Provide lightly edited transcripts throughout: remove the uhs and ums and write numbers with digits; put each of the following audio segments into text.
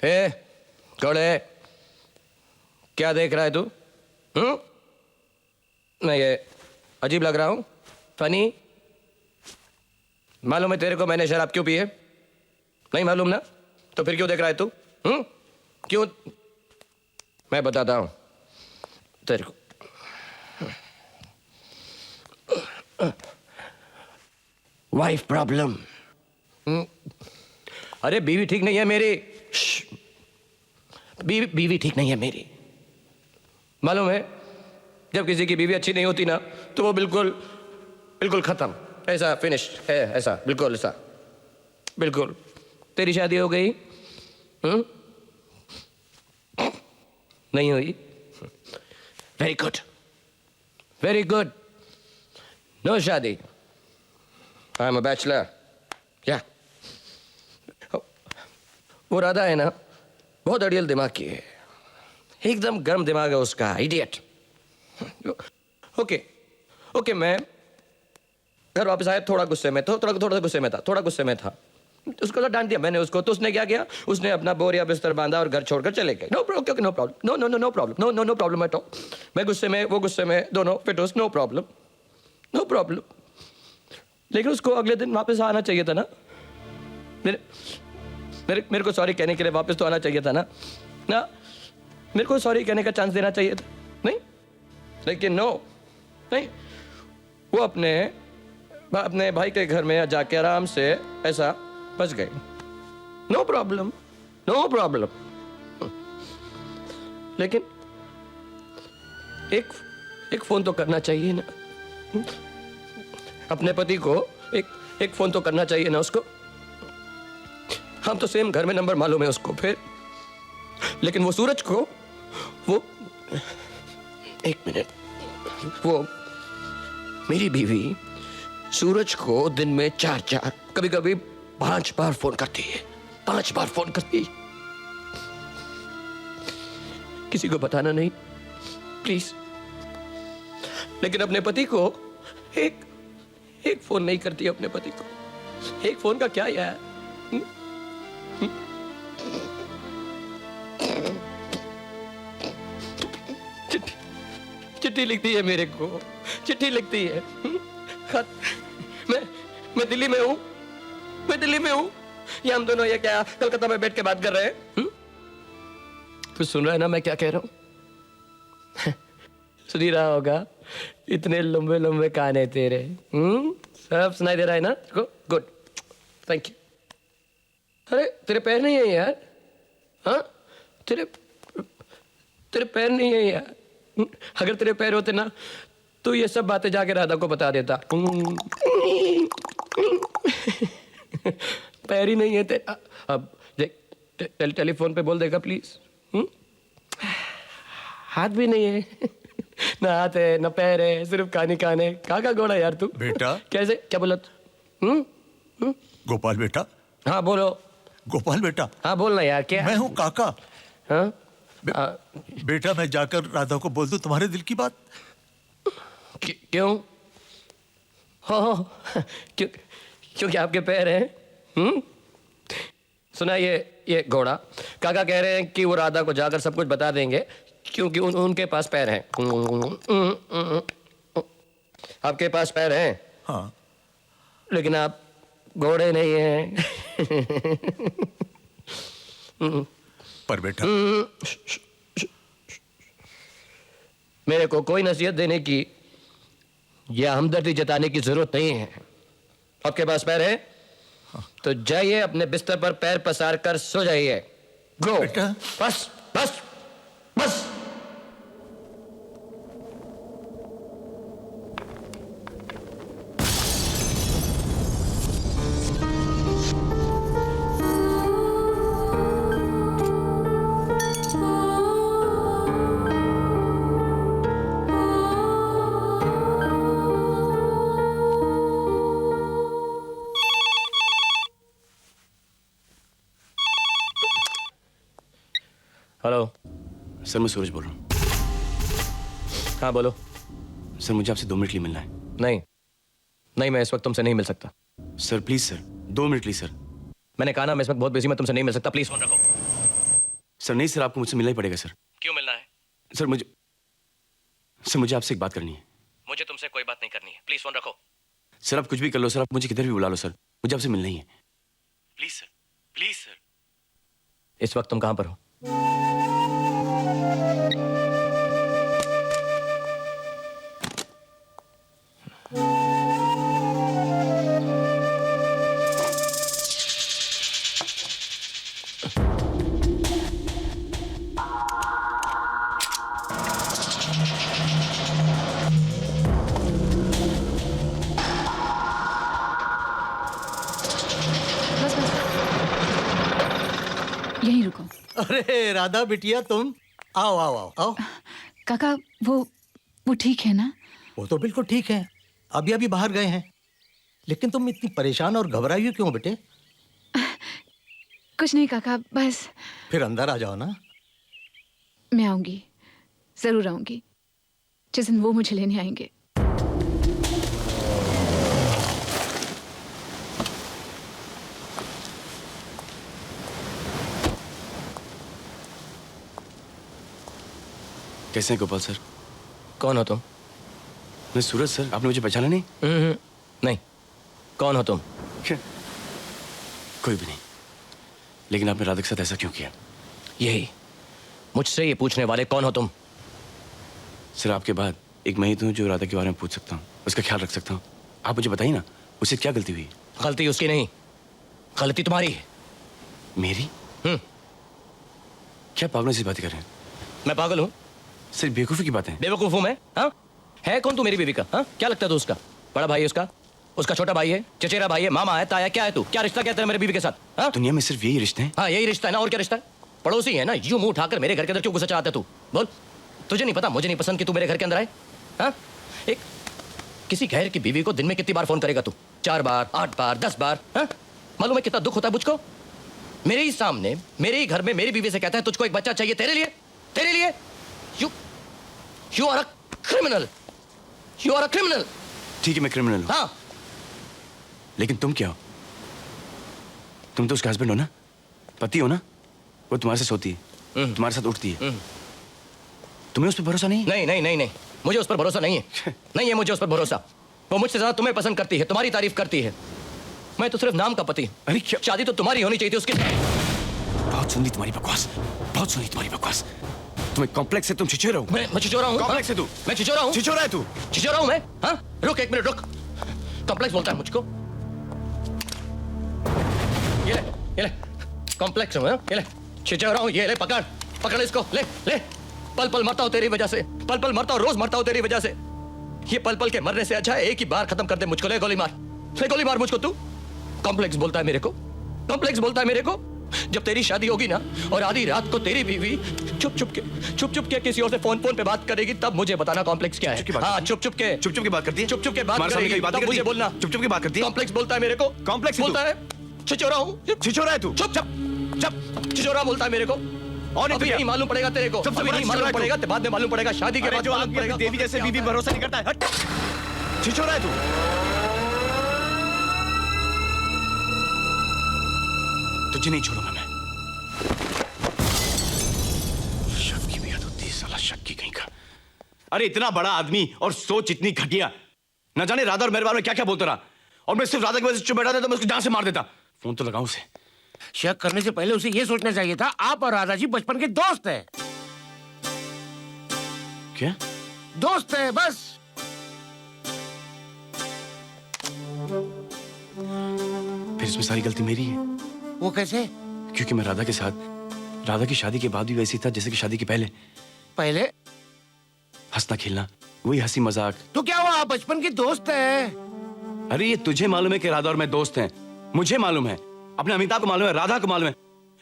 हे कौड़े, क्या देख रहा है तू? मैं ये अजीब लग रहा हूं? फनी? मालूम है तेरे को मैंने शराब क्यों पी है? नहीं मालूम ना? तो फिर क्यों देख रहा है तू? क्यों? मैं बताता हूं तेरे को। Wife problem. अरे बीवी ठीक नहीं है मेरी। बीवी ठीक नहीं है मेरी। मालूम है जब किसी की बीवी अच्छी नहीं होती ना तो वो बिल्कुल बिल्कुल खत्म, ऐसा फिनिश है, ऐसा बिल्कुल, ऐसा बिल्कुल। तेरी शादी हो गई? नहीं हुई? Very good, very good. No शादी। I am a bachelor. क्या? वो राधा है ना, बहुत अड़ियल दिमाग की है, एकदम गर्म दिमाग है उसका, इडियट। ओके ओके, मैं घर वापस आया, थोड़ा गुस्से में, थोड़ा गुस्से में था। उसको तो डांट दिया मैंने उसको, तो उसने क्या किया? उसने अपना बोरिया बिस्तर बांधा और घर छोड़कर चले गए। No problem, no problem, no no no no problem, no no no problem at all. मैं गुस्से में, वो गुस्से में, दोनों फिटोस, नो प्रॉब्लम, नो प्रॉब्लम। लेकिन उसको अगले दिन वापस आना चाहिए था ना, मेरे को सॉरी कहने के लिए वापस तो आना चाहिए था ना मेरे को सॉरी कहने का चांस देना चाहिए था, नहीं? लेकिन नो, नहीं, वो अपने भाई के घर में जाके आराम से ऐसा बच गए। No problem, no problem. लेकिन एक फोन तो करना चाहिए ना अपने पति को, एक फोन तो करना चाहिए ना उसको। हम तो सेम घर में, नंबर मालूम है उसको फिर। लेकिन वो सूरज को, वो एक मिनट, वो मेरी बीवी सूरज को दिन में 4 कभी कभी 5 बार फोन करती है, 5 बार फोन करती। किसी को बताना नहीं प्लीज। लेकिन अपने पति को एक फोन नहीं करती, अपने पति को एक फोन का क्या यार। चिट्ठी लिखती है मेरे को, चिट्ठी लिखती है। मैं दिल्ली में हूं, ये हम दोनों ये क्या कलकत्ता में बैठ के बात कर रहे हैं। कुछ सुन रहा है ना मैं क्या कह रहा हूं? सुन ही रहा होगा, इतने लंबे लंबे कान है तेरे। सब सुनाई दे रहा है ना? Good, thank you. अरे तेरे पैर नहीं है यार? हाँ, तेरे पैर नहीं है यार। अगर तेरे पैर होते ना तो ये सब बातें जाके राधा को बता देता। पैर ही नहीं है तेरा। अब देख, टेलीफोन पे बोल देगा प्लीज। हाथ भी नहीं है, ना हाथ है ना पैर है, सिर्फ कान है। का घोड़ा यार तू? बेटा कैसे, क्या बोला तू? गोपाल बेटा। हाँ बोलो। गोपाल बेटा। हाँ बोलना यार। क्या? मैं हूँ काका। हाँ? बेटा मैं जाकर राधा को बोल दूं तुम्हारे दिल की बात? क्यों? क्योंकि आपके पैर हैं। सुना ये घोड़ा, काका कह रहे हैं कि वो राधा को जाकर सब कुछ बता देंगे क्योंकि उनके पास पैर हैं। आपके पास पैर हैं? हाँ। लेकिन आप घोड़े नहीं हैं। पर बेटा मेरे को कोई नसीहत देने की या हमदर्दी जताने की जरूरत नहीं है। आपके पास पैर है तो जाइए अपने बिस्तर पर पैर पसार कर सो जाइए। गो। बस बस बस। हेलो सर, मैं सूरज बोल रहा हूँ। हाँ बोलो। सर मुझे आपसे 2 मिनट के लिए मिलना है। नहीं, मैं इस वक्त तुमसे नहीं मिल सकता। Sir please sir. 2 minute please sir. मैंने कहा ना मैं इस वक्त बहुत बिजी, मैं तुमसे नहीं मिल सकता, प्लीज फोन रखो। सर नहीं सर, आपको मुझसे मिलना ही पड़ेगा सर। क्यों मिलना है? सर मुझे आपसे एक बात करनी है। मुझे तुमसे कोई बात नहीं करनी है, प्लीज फोन रखो। सर आप कुछ भी कर लो सर, आप मुझे किधर भी बुला लो सर, मुझे आपसे मिलना ही है। Please sir, please sir. इस वक्त तुम कहां पर हो? बस बस यहीं रुको। अरे राधा बिटिया तुम आओ आओ आओ आओ। काका वो ठीक है ना? वो तो बिल्कुल ठीक है, अभी अभी बाहर गए हैं। लेकिन तुम इतनी परेशान और घबराई हुई क्यों बेटे? कुछ नहीं काका, बस फिर अंदर आ जाओ ना। मैं आऊंगी, जरूर आऊंगी जिस दिन वो मुझे लेने आएंगे। कैसे हैं गोपाल सर? कौन हो तुम? मैं सूरज सर, आपने मुझे पहचाना नहीं? नहीं। कौन हो तुम? कोई भी नहीं, लेकिन आपने राधा के साथ ऐसा क्यों किया? यही मुझसे ये पूछने वाले कौन हो तुम? सर आपके बाद एक मैं ही तो हूं जो राधा के बारे में पूछ सकता हूँ, उसका ख्याल रख सकता हूँ। आप मुझे बताइए ना, उससे क्या गलती हुई? गलती उसकी नहीं, गलती तुम्हारी है। मेरी? क्या पागलों से बातें कर रहे हैं? मैं पागल हूँ? सर बेवकूफ़ी की बात है। बेवकूफ हूँ मैं? हाँ, है कौन तू मेरी बीवी का? हाँ, क्या लगता है तू उसका? बड़ा भाई है उसका, उसका छोटा भाई है, चचेरा भाई है, मामा है, ताया, क्या है तू? क्या रिश्ता क्या तेरा मेरे बीवी के साथ? हाँ, दुनिया में सिर्फ यही रिश्ते हैं। हाँ यही रिश्ता है ना, और क्या रिश्ता है? पड़ोसी है ना, यूं मुंह उठाकर मेरे घर के अंदर क्यों घुसा चाहता है तू? बोल, तुझे नहीं पता मुझे नहीं पसंद कि तू मेरे घर के अंदर आए? हाँ, एक किसी गैर की बीवी को दिन में कितनी बार फोन करेगा तू? 4 बार, 8 बार, 10 बार? हाँ, मालूम है कितना दुख होता है मुझको? मेरे ही सामने, मेरे ही घर में मेरी बीवी से कहता है तुझको एक बच्चा चाहिए तेरे लिए, तेरे लिए। You are a criminal, you are a criminal. ठीक है मैं क्रिमिनल हूँ। हाँ, लेकिन तुम क्या हो? तुम तो उसका हस्बैंड हो ना, पति हो ना। वो तुम्हारे साथ सोती है, तुम्हारे साथ उठती है। तुम्हें उस पर भरोसा नहीं है? नहीं नहीं नहीं नहीं, मुझे उस पर भरोसा नहीं है। नहीं है मुझे उस पर भरोसा। वो मुझसे ज्यादा तुम्हें पसंद करती है, तुम्हारी तारीफ करती है। मैं तो सिर्फ नाम का पति। अरे क्या? शादी तो तुम्हारी होनी चाहिए थी उसके साथ। बहुत सुनी तुम्हारी बकवास, बहुत सुनी तुम्हारी बकवास। तुम्हें कॉम्प्लेक्स है, तुम छिछोरा हो। मैं छिछोरा हूँ? कॉम्प्लेक्स है तू। मैं छिछोरा हूँ? छिछोरा है तू। छिछोरा हूँ मैं? हाँ, रुक एक मिनट रुक। कॉम्प्लेक्स बोलता है मुझको? ये ले कॉम्प्लेक्स हूँ, ये ले छिछोरा हूँ, ये ले पकड़ पकड़ इसको, ले ले। पल पल मरता हूँ तेरी वजह से, पल पल मरता हूँ, रोज मरता हूँ तेरी वजह से। ये पल पल के मरने से अच्छा है एक ही बार खत्म कर दे मुझको। ले गोली मार, ले गोली मार मुझको। तू कॉम्प्लेक्स बोलता है मेरे को, कॉम्प्लेक्स बोलता है मेरे को। जब तेरी शादी होगी ना और आधी रात को तेरी बीवी चुप चुप के किसी और से फोन पे बात करेगी, तब मुझे बताना कॉम्प्लेक्स क्या है। हाँ, चुप चुप के बात करती है। चुप के बात करेगी, तब मुझे बोलना। चुप के बात करती है। कॉम्प्लेक्स बोलता है मेरे को, कॉम्प्लेक्स बोलता है छिछोरा हूँ। छिछोरा है तू। चुप चुप छिछोरा बोलता है मेरे को। और नहीं तो अभी नहीं मालूम पड़ेगा तेरे को, सबसे अभी बड़ा नहीं मालूम छिछोरा है पड़ेगा, बाद में मालूम पड़ेगा, शादी के बाद जो मालूम पड़ेगा। देवी जैसे बीवी भरोसा नहीं करता है। हट, छिछोरा है तू। तुझे नहीं छोड़ूंगा मैं। शक की भी हद होती है साला, शक की कहीं का। अरे इतना बड़ा आदमी और सोच इतनी घटिया, न जाने राधा और मेरे बारे में क्या क्या बोलता रहा। और मैं सिर्फ राधा की वजह से चुप बैठा था तो मैं उसको जान से मार देता। फोन तो लगाऊं उसे। शक करने से पहले उसे यह सोचना चाहिए था आप और राधा जी बचपन के दोस्त हैं। क्या? दोस्त है बस। फिर इसमें सारी गलती मेरी है। वो कैसे? क्योंकि मैं राधा के साथ, राधा की शादी के बाद भी वैसे ही था जैसे कि शादी के पहले। पहले हंसना खेलना, वही हंसी मजाक। तो क्या हुआ, आप बचपन के दोस्त हैं। अरे ये तुझे मालूम है कि राधा और मैं दोस्त हैं, मुझे मालूम है, अपने अमिताभ को मालूम है, राधा को मालूम है,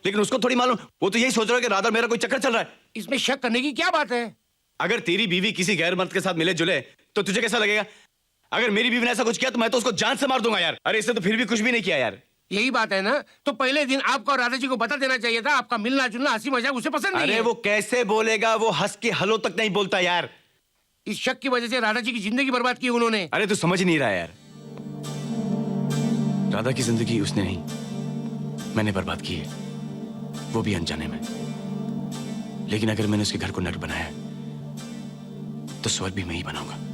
लेकिन उसको थोड़ी मालूम। वो तो यही सोच रहा है कि राधा और मेरा कोई चक्कर चल रहा है। इसमें शक करने की क्या बात है? अगर तेरी बीवी किसी गैर मर्द के साथ मिले जुले तो तुझे कैसा लगेगा? अगर मेरी बीवी ने ऐसा कुछ किया तो मैं तो उसको जान से मार दूंगा यार। अरे इसने तो फिर भी कुछ भी नहीं किया यार। यही बात है ना, तो पहले दिन आपको और राधा जी को बता देना चाहिए था। आपका मिलना जुलना हंसी मजाक उसे पसंद नहीं अरे है। वो कैसे बोलेगा, वो हंस के हलो तक नहीं बोलता यार। इस शक की वजह से राधा जी की जिंदगी बर्बाद की उन्होंने। अरे तू समझ नहीं रहा यार। राधा की जिंदगी उसने नहीं, मैंने बर्बाद की है, वो भी अनजाने में। लेकिन अगर मैंने उसके घर को नर्क बनाया है, तो स्वर्ग भी मैं ही बनाऊंगा।